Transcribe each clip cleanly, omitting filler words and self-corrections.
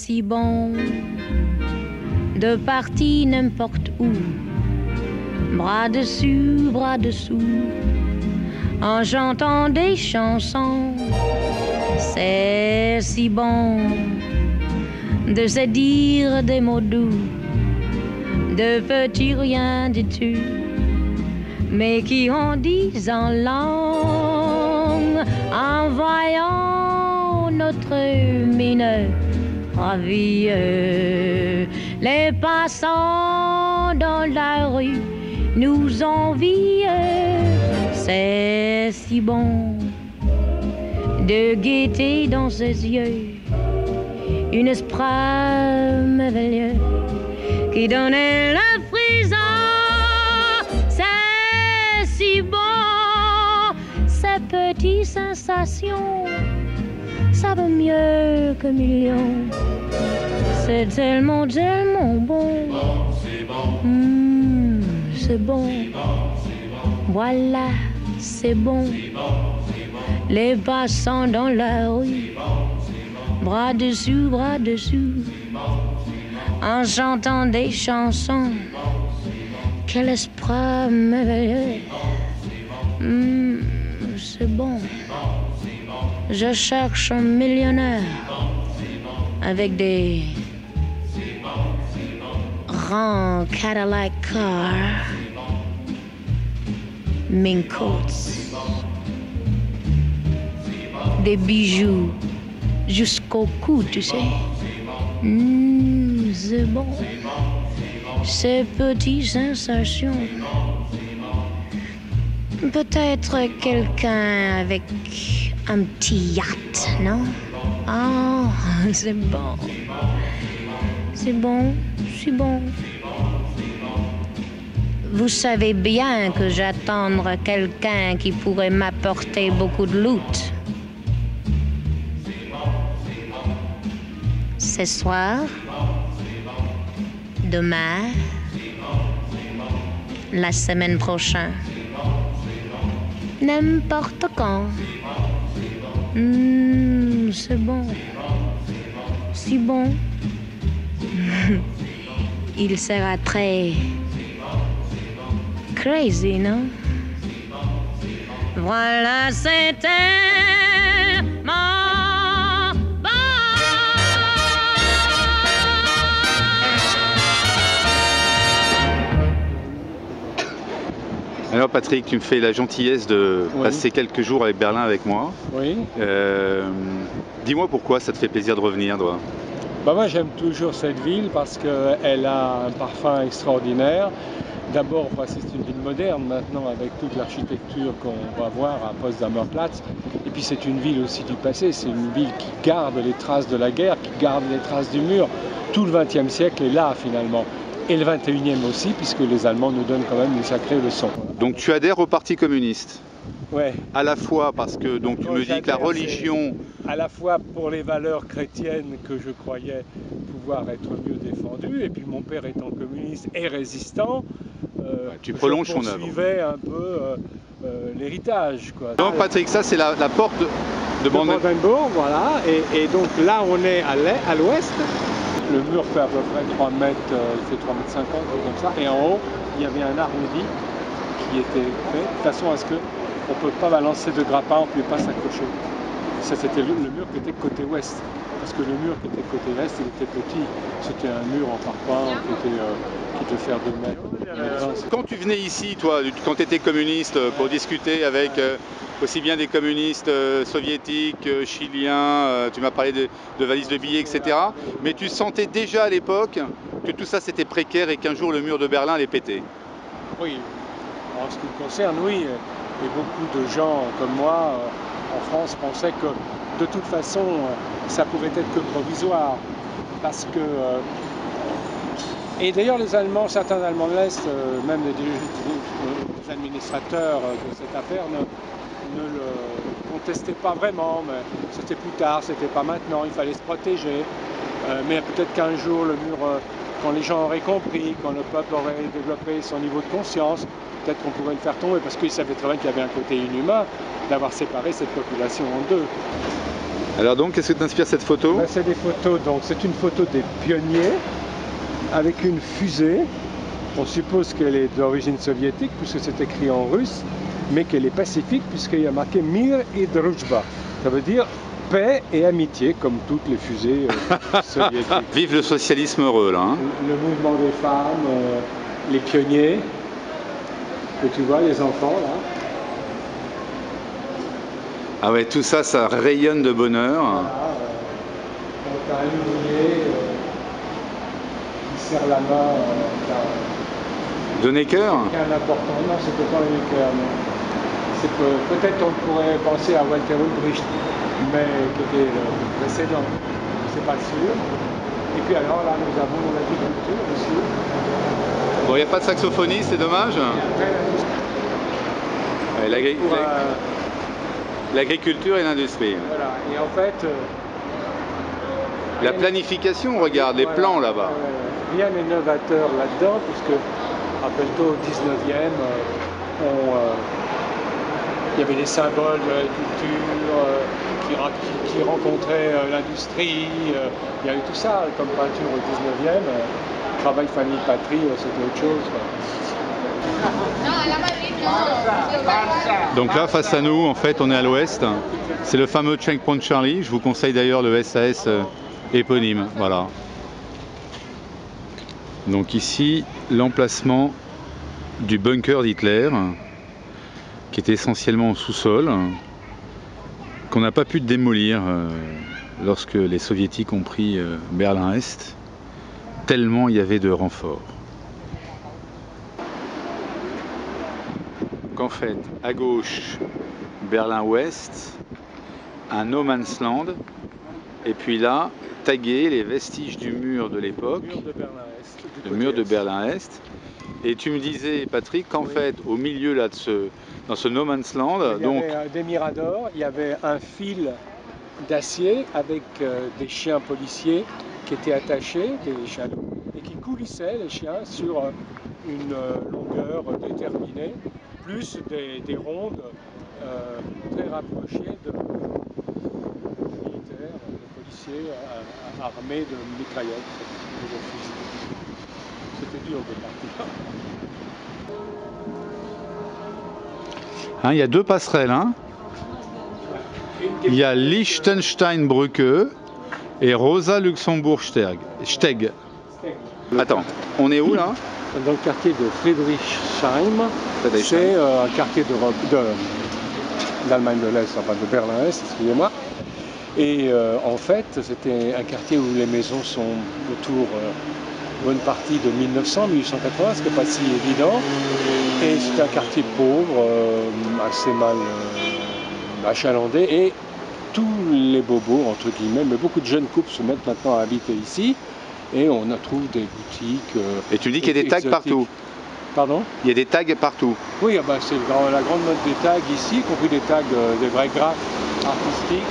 si bon de partir n'importe où, bras dessus, bras dessous, en chantant des chansons. C'est si bon de se dire des mots doux, de petits rien du tout, mais qui en disent en langue, en voyant notre mine ravie. Les passants dans la rue nous envient. C'est si bon de gaieté dans ses yeux, une esprit merveilleux qui donnait la frisson. C'est si bon, ces petites sensations, ça vaut mieux que millions. C'est tellement, tellement bon. C'est bon. Voilà, c'est bon. Les passants dans la rue, bras dessus, en chantant des chansons. Quel esprit merveilleux. C'est bon. Je cherche un millionnaire avec des grands Cadillac cars, mink coats, des bijoux jusqu'au cou, tu sais. C'est bon. Ces petites sensations. Peut-être quelqu'un avec un petit yacht, non? Oh, c'est bon. C'est bon, c'est bon. Vous savez bien que j'attends quelqu'un qui pourrait m'apporter beaucoup de loot. Ce soir, demain, la semaine prochaine, n'importe quand. C'est bon, si bon. Il sera très crazy, non? Voilà, c'est tellement bon. Alors Patrick, tu me fais la gentillesse de passer quelques jours avec Berlin avec moi. Oui. Dis-moi pourquoi ça te fait plaisir de revenir, toi? Bah moi j'aime toujours cette ville parce qu'elle a un parfum extraordinaire. D'abord, c'est une ville moderne maintenant avec toute l'architecture qu'on va voir à Potsdamer-Platz. Et puis c'est une ville aussi du passé, c'est une ville qui garde les traces de la guerre, qui garde les traces du mur. Tout le XXe siècle est là finalement. Et le XXIe aussi, puisque les Allemands nous donnent quand même une sacrée leçon. Donc tu adhères au Parti communiste? Ouais. À la fois parce que donc, tu me dis que la religion... À la fois pour les valeurs chrétiennes que je croyais pouvoir être mieux défendues, et puis mon père étant communiste et résistant, tu prolonges je son œuvre. poursuivais un peu l'héritage. Donc Patrick, ça c'est la porte de Brandenburg, voilà, et donc là on est à l'ouest. Le mur fait à peu près 3 mètres, il fait 3 mètres 50, comme ça, et en haut il y avait un arrondi qui était fait de façon à ce qu'on ne peut pas balancer de grappin, on ne pouvait pas s'accrocher. Ça c'était le mur qui était côté ouest, parce que le mur qui était côté est, il était petit, c'était un mur en parpaing qui devait faire 2 mètres. Quand tu venais ici, toi, quand tu étais communiste, pour discuter avec aussi bien des communistes soviétiques, chiliens, tu m'as parlé de valises de billets, etc. Mais tu sentais déjà à l'époque que tout ça c'était précaire et qu'un jour le mur de Berlin allait péter? Oui, en ce qui me concerne, oui, et beaucoup de gens comme moi en France pensaient que de toute façon ça pouvait être que provisoire, parce que et d'ailleurs les Allemands, certains Allemands de l'Est, même les administrateurs de cette affaire ne le contestaient pas vraiment, mais c'était plus tard, c'était pas maintenant, il fallait se protéger, mais peut-être qu'un jour le mur, quand les gens auraient compris, quand le peuple aurait développé son niveau de conscience, peut-être qu'on pourrait le faire tomber, parce qu'ils savaient très bien qu'il y avait un côté inhumain d'avoir séparé cette population en deux. Alors donc, qu'est-ce que t'inspire cette photo? Ben, c'est des photos, donc c'est une photo des pionniers avec une fusée. On suppose qu'elle est d'origine soviétique puisque c'est écrit en russe, mais qu'elle est pacifique puisqu'il y a marqué Mir et Drujba. Ça veut dire paix et amitié, comme toutes les fusées soviétiques. Vive le socialisme heureux, là. Hein. Le mouvement des femmes, les pionniers, que tu vois, les enfants, là. Ah ouais, tout ça, ça rayonne de bonheur. Voilà, quand t'as un ouvrier qui serre la main, Donner cœur. quelqu'un d'important. Non, c'était pas le cœur, mais peut-être on pourrait penser à Walter Ulbricht, mais qui était le précédent, c'est pas sûr. Et puis alors là, nous avons l'agriculture aussi. Bon, il n'y a pas de saxophoniste, c'est dommage. Ouais, l'agriculture et l'industrie. Voilà, et en fait... la planification, regarde, les plans là-bas. Rien n'est novateur là-dedans, puisque, rappelle-toi, au 19e, il y avait des symboles de l'agriculture qui rencontraient l'industrie. Il y a eu tout ça comme peinture au 19e. Travail, famille, patrie, c'était autre chose. Donc là, face à nous, en fait, on est à l'ouest. C'est le fameux Checkpoint Charlie. Je vous conseille d'ailleurs le SAS éponyme. Voilà. Donc ici, l'emplacement du bunker d'Hitler, qui est essentiellement au sous-sol, qu'on n'a pas pu démolir lorsque les soviétiques ont pris Berlin-Est, tellement il y avait de renforts. En fait, à gauche, Berlin-Ouest, un no man's land, et puis là, tagué les vestiges du mur de l'époque, le mur de Berlin-Est. Et tu me disais, Patrick, qu'en fait, au milieu là, dans ce no man's land, il y avait des miradors, il y avait un fil d'acier avec des chiens policiers qui étaient attachés, des chaloups, et qui coulissaient les chiens sur une longueur déterminée, plus des rondes très rapprochées de militaires, de policiers armés de mitraillettes et de fusils. C'était dur de partir. Hein, il y a deux passerelles. Hein. Il y a Liechtenstein-Brücke et Rosa-Luxembourg-Steg. Attends, on est où là? Dans le quartier de Friedrichshain. C'est un quartier d'Allemagne de l'Est, enfin de Berlin-Est, excusez-moi. Et en fait, c'était un quartier où les maisons sont autour bonne partie de 1900, 1880, ce qui n'est pas si évident. Et c'est un quartier pauvre, assez mal achalandé. Et tous les bobos, entre guillemets, mais beaucoup de jeunes couples se mettent maintenant à habiter ici. Et on trouve des boutiques. Et tu dis qu'il y a des tags partout? Pardon? Il y a des tags partout. Oui, bah c'est la grande mode des tags ici, y compris des tags, des vrais graphes artistiques.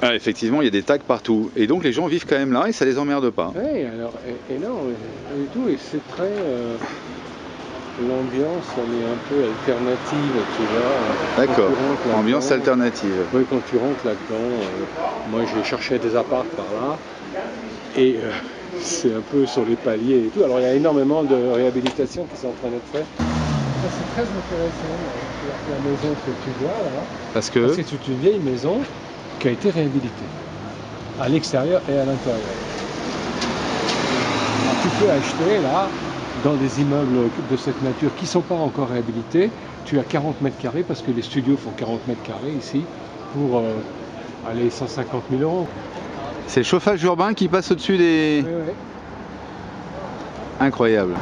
Ah, effectivement, il y a des tags partout. Et donc les gens vivent quand même là et ça les emmerde pas. Oui, alors, et non, et tout, et c'est très... l'ambiance, elle est un peu alternative, tu vois. D'accord, ambiance alternative. Oui, quand tu rentres là-dedans, moi j'ai cherché des apparts par là, et c'est un peu sur les paliers et tout. Alors il y a énormément de réhabilitation qui sont en train d'être faites. C'est très intéressant, la maison que tu vois là. Parce que c'est une vieille maison qui a été réhabilitée, à l'extérieur et à l'intérieur. Tu peux acheter là, dans des immeubles de cette nature qui ne sont pas encore réhabilités, tu as 40 mètres carrés, parce que les studios font 40 mètres carrés ici, pour aller 150 000 €. C'est le chauffage urbain qui passe au-dessus des... Oui, oui. Incroyable.